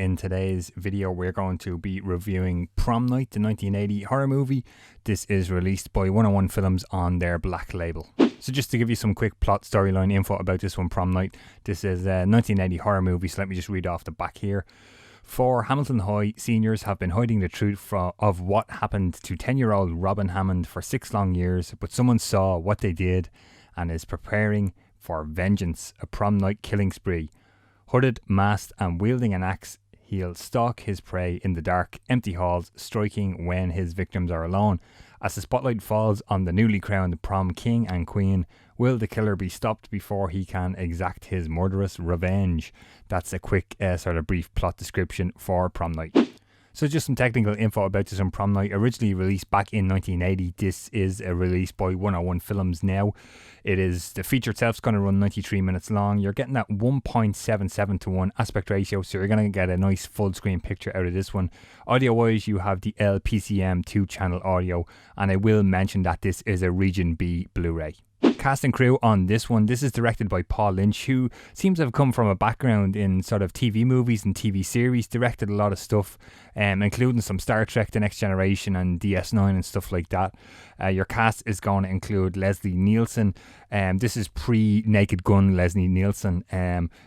in today's video we're going to be reviewing Prom Night, the 1980 horror movie. This is released by 101 Films on their Black label. So just to give you some quick plot storyline info about this one, Prom Night. This is a 1980 horror movie, so let me just read off the back here. Four Hamilton High seniors have been hiding the truth of what happened to 10-year-old Robin Hammond for 6 long years, but someone saw what they did and is preparing for vengeance, a prom night killing spree. Hooded, masked and wielding an axe, he'll stalk his prey in the dark, empty halls, striking when his victims are alone. As the spotlight falls on the newly crowned prom king and queen, will the killer be stopped before he can exact his murderous revenge? That's a quick sort of brief plot description for Prom Night. So just some technical info about this on Prom Night. Originally released back in 1980, this is a release by 101 Films now. The feature itself is going to run 93 minutes long. You're getting that 1.77 to 1 aspect ratio, so you're going to get a nice full screen picture out of this one. Audio wise, you have the LPCM 2-channel audio, and I will mention that this is a Region B Blu Ray. Cast and crew on this one. This is directed by Paul Lynch, who seems to have come from a background in sort of TV movies and TV series. Directed a lot of stuff, including some Star Trek The Next Generation and DS9 and stuff like that. Your cast is going to include Leslie Nielsen. This is pre-Naked Gun Leslie Nielsen,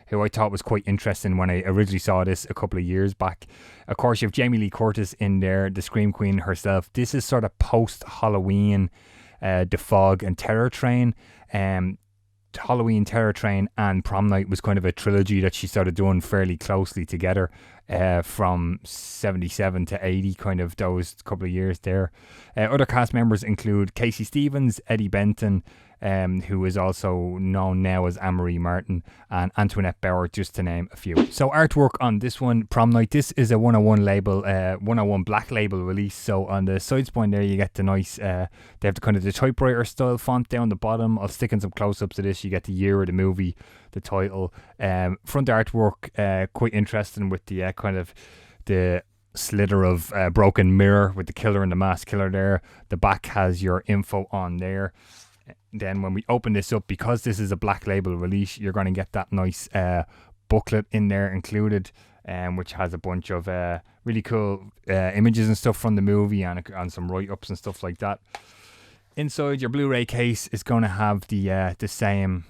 who I thought was quite interesting when I originally saw this a couple of years back. Of course, you have Jamie Lee Curtis in there, the Scream Queen herself. This is sort of post-Halloween. The Fog and Terror Train. Halloween, Terror Train and Prom Night was kind of a trilogy that she started doing fairly closely together from 77 to 80, kind of those couple of years there. Other cast members include Casey Stevens, Eddie Benton, who is also known now as Anne-Marie Martin, and Antoinette Bauer, just to name a few. So artwork on this one, Prom Night, this is a 101 label, 101 Black label release. So on the side spine there, you get the nice, they have the kind of the typewriter style font down the bottom. I'll stick in some close-ups of this. You get the year of the movie, the title. Front artwork, quite interesting with the kind of the slither of broken mirror with the killer and the masked killer there. The back has your info on there. Then when we open this up, because this is a Black label release, you're going to get that nice booklet in there included, which has a bunch of really cool images and stuff from the movie and some write-ups and stuff like that. Inside your Blu-ray case is going to have the same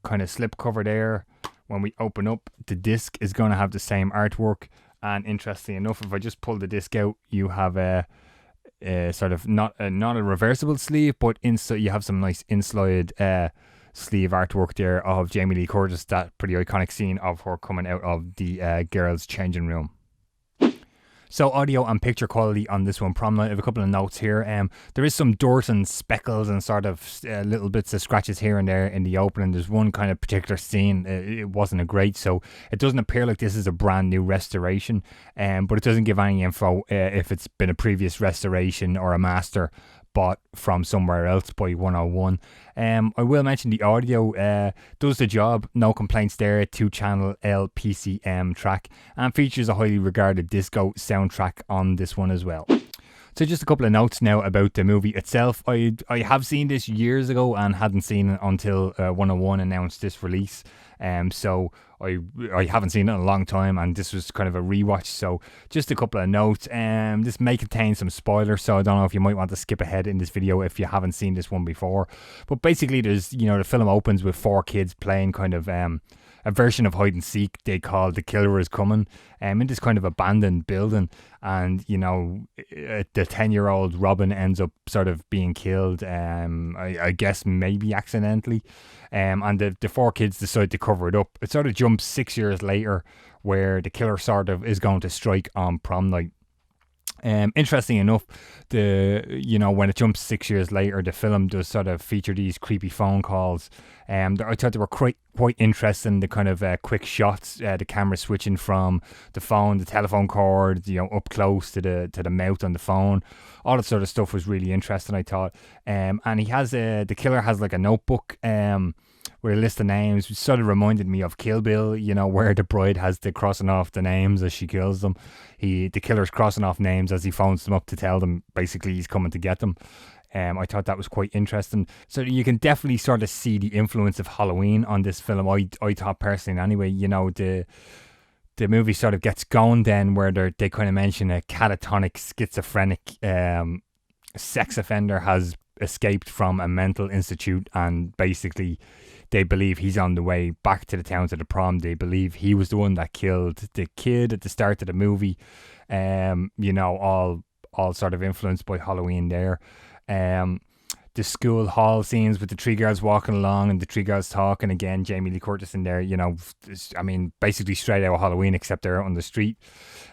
kind of slip cover there. When we open up, the disc is going to have the same artwork. And interestingly enough, if I just pull the disc out, you have a sort of not a reversible sleeve, but inside you have some nice inside sleeve artwork there of Jamie Lee Curtis, that pretty iconic scene of her coming out of the girls' changing room. So audio and picture quality on this one, Prom Night, I have a couple of notes here. There is some dirt and speckles and sort of little bits of scratches here and there in the opening. There's one kind of particular scene, it wasn't a great, so it doesn't appear like this is a brand new restoration, but it doesn't give any info if it's been a previous restoration or a master bought from somewhere else by 101. I will mention the audio does the job, no complaints there. 2-channel LPCM track and features a highly regarded disco soundtrack on this one as well. So just a couple of notes now about the movie itself. I have seen this years ago and hadn't seen it until 101 announced this release. So I haven't seen it in a long time, and this was kind of a rewatch. So just a couple of notes. This may contain some spoilers, so I don't know if you might want to skip ahead in this video if you haven't seen this one before. But basically, there's, the film opens with 4 kids playing kind of a version of hide and seek they call The Killer Is Coming, in this kind of abandoned building. And the 10-year-old Robin ends up sort of being killed, I guess maybe accidentally, and the 4 kids decide to cover it up. It sort of jumps 6 years later, where the killer sort of is going to strike on Prom Night. Interesting enough, when it jumps 6 years later, the film does sort of feature these creepy phone calls. I thought they were quite interesting. The kind of quick shots, the camera switching from the phone, the telephone cord, up close to the mouth on the phone. All that sort of stuff was really interesting, I thought. And he has the killer has like a notebook with a list of names, which sort of reminded me of Kill Bill, where the bride has the crossing off the names as she kills them. The killer's crossing off names as he phones them up to tell them basically he's coming to get them. I thought that was quite interesting. So you can definitely sort of see the influence of Halloween on this film. I thought personally anyway, the movie sort of gets going then, where they kind of mention a catatonic schizophrenic sex offender has escaped from a mental institute, and basically they believe he's on the way back to the town to the prom. They believe he was the one that killed the kid at the start of the movie. All sort of influenced by Halloween there. The school hall scenes with the three girls walking along and the three girls talking, again, Jamie Lee Curtis in there, basically straight out of Halloween, except they're out on the street.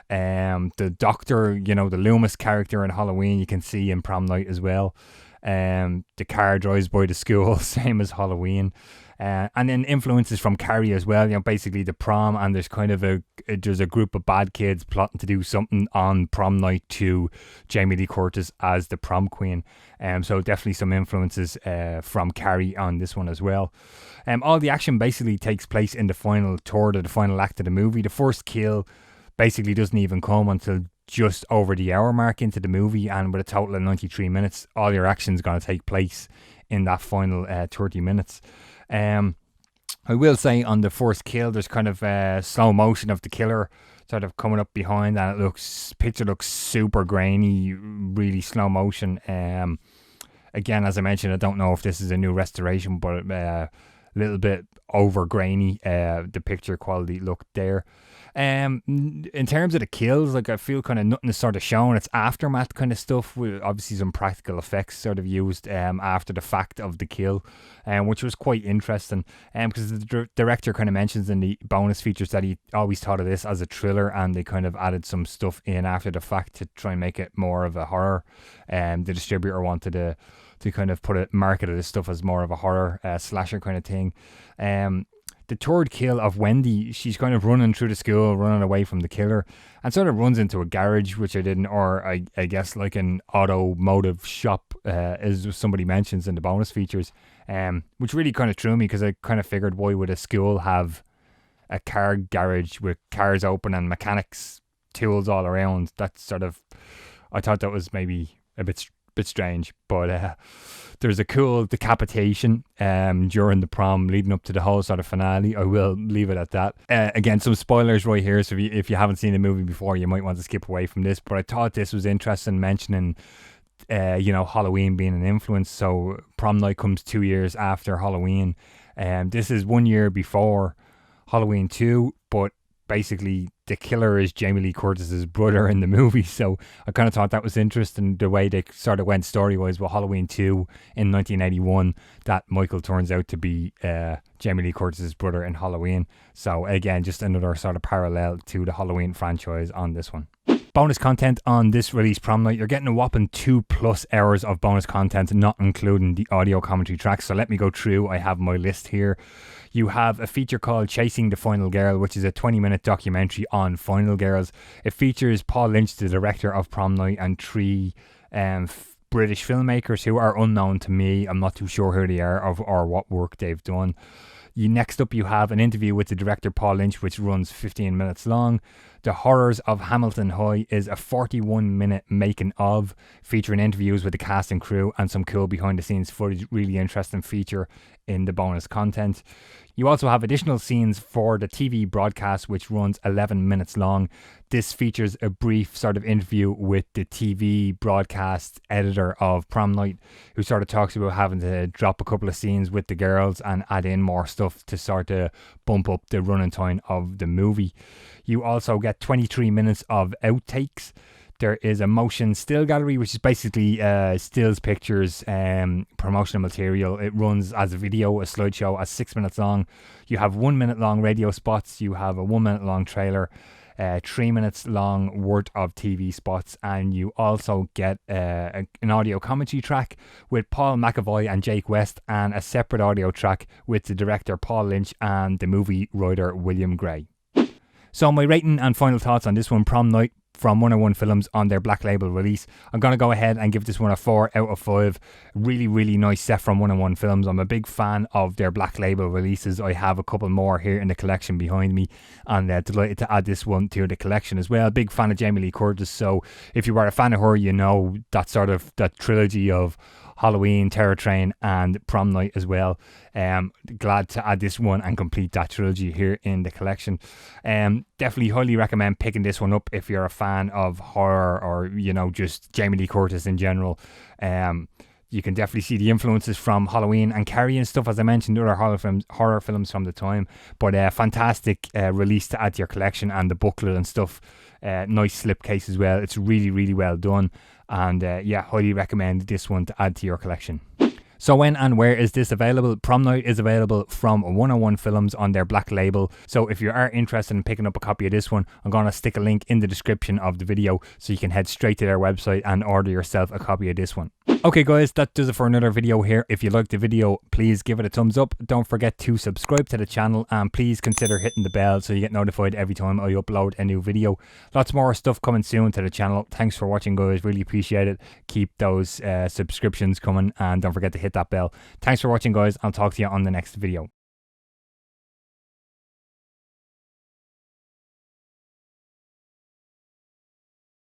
The doctor, the Loomis character in Halloween, you can see in Prom Night as well. The car drives by the school, same as Halloween. And then influences from Carrie as well, basically the prom, and there's kind of there's a group of bad kids plotting to do something on prom night to Jamie Lee Curtis as the prom queen. So definitely some influences from Carrie on this one as well. All the action basically takes place in the final third of the final act of the movie. The first kill basically doesn't even come until just over the hour mark into the movie, and with a total of 93 minutes, all your action's going to take place in that final 30 minutes. I will say on the first kill, there's kind of slow motion of the killer sort of coming up behind, and picture looks super grainy, really slow motion. Again, as I mentioned, I don't know if this is a new restoration, but a little bit over grainy, the picture quality looked there. In terms of the kills, I feel kind of nothing is sort of shown. It's aftermath kind of stuff, with obviously some practical effects sort of used after the fact of the kill, which was quite interesting. Because the director kind of mentions in the bonus features that he always thought of this as a thriller, and they kind of added some stuff in after the fact to try and make it more of a horror. The distributor wanted to kind of market this stuff as more of a horror slasher kind of thing. The third kill of Wendy, she's kind of running through the school, running away from the killer, and sort of runs into a garage, which I guess like an automotive shop, as somebody mentions in the bonus features, which really kind of threw me, because I kind of figured, why would a school have a car garage with cars open and mechanics tools all around? That's sort of, I thought that was maybe a bit strange, but there's a cool decapitation during the prom leading up to the whole sort of finale. I will leave it at that. Again, some spoilers right here, so if you haven't seen the movie before, you might want to skip away from this, but I thought this was interesting, mentioning Halloween being an influence. So Prom Night comes 2 years after Halloween, and this is 1 year before Halloween 2, but basically the killer is Jamie Lee Curtis's brother in the movie. So I kind of thought that was interesting, the way they sort of went story-wise with Halloween 2 in 1981, that Michael turns out to be Jamie Lee Curtis's brother in Halloween. So again, just another sort of parallel to the Halloween franchise on this one. Bonus content on this release, Prom Night. You're getting a whopping 2+ hours of bonus content, not including the audio commentary tracks. So let me go through. I have my list here. You have a feature called Chasing the Final Girl, which is a 20-minute documentary on Final Girls. It features Paul Lynch, the director of Prom Night, and 3 British filmmakers who are unknown to me. I'm not too sure who they are or what work they've done. Next up, you have an interview with the director Paul Lynch, which runs 15 minutes long. The Horrors of Hamilton High is a 41-minute making of, featuring interviews with the cast and crew and some cool behind the scenes footage. Really interesting feature in the bonus content. You also have additional scenes for the TV broadcast, which runs 11 minutes long. This features a brief sort of interview with the TV broadcast editor of Prom Night, who sort of talks about having to drop a couple of scenes with the girls and add in more stuff to sort of bump up the running time of the movie. You also get 23 minutes of outtakes. There is a motion still gallery, which is basically stills pictures, promotional material. It runs as a video, a slideshow, as 6 minutes long. You have 1 minute long radio spots. You have a 1 minute long trailer, 3 minutes long worth of TV spots, and you also get an audio commentary track with Paul McAvoy and Jake West, and a separate audio track with the director Paul Lynch and the movie writer William Gray. So my rating and final thoughts on this one, Prom Night from 101 Films on their Black Label release. I'm going to go ahead and give this one a 4 out of 5. Really, really nice set from 101 Films. I'm a big fan of their Black Label releases. I have a couple more here in the collection behind me, and delighted to add this one to the collection as well. Big fan of Jamie Lee Curtis, so if you are a fan of her, you know that sort of that trilogy of Halloween, Terror Train and Prom Night as well. Glad to add this one and complete that trilogy here in the collection. Definitely highly recommend picking this one up if you're a fan of horror, or just Jamie Lee Curtis in general. You can definitely see the influences from Halloween and Carrie and stuff, as I mentioned, other horror films from the time. But fantastic release to add to your collection, and the booklet and stuff. Nice slipcase as well. It's really, really well done. And highly recommend this one to add to your collection. So when and where is this available? Prom Night is available from 101 Films on their black label. So if you are interested in picking up a copy of this one, I'm going to stick a link in the description of the video so you can head straight to their website and order yourself a copy of this one. Okay guys, that does it for another video here. If you liked the video, please give it a thumbs up. Don't forget to subscribe to the channel, and please consider hitting the bell so you get notified every time I upload a new video. Lots more stuff coming soon to the channel. Thanks for watching guys, really appreciate it. Keep those subscriptions coming, and don't forget to hit that bell. Thanks for watching guys. I'll talk to you on the next video.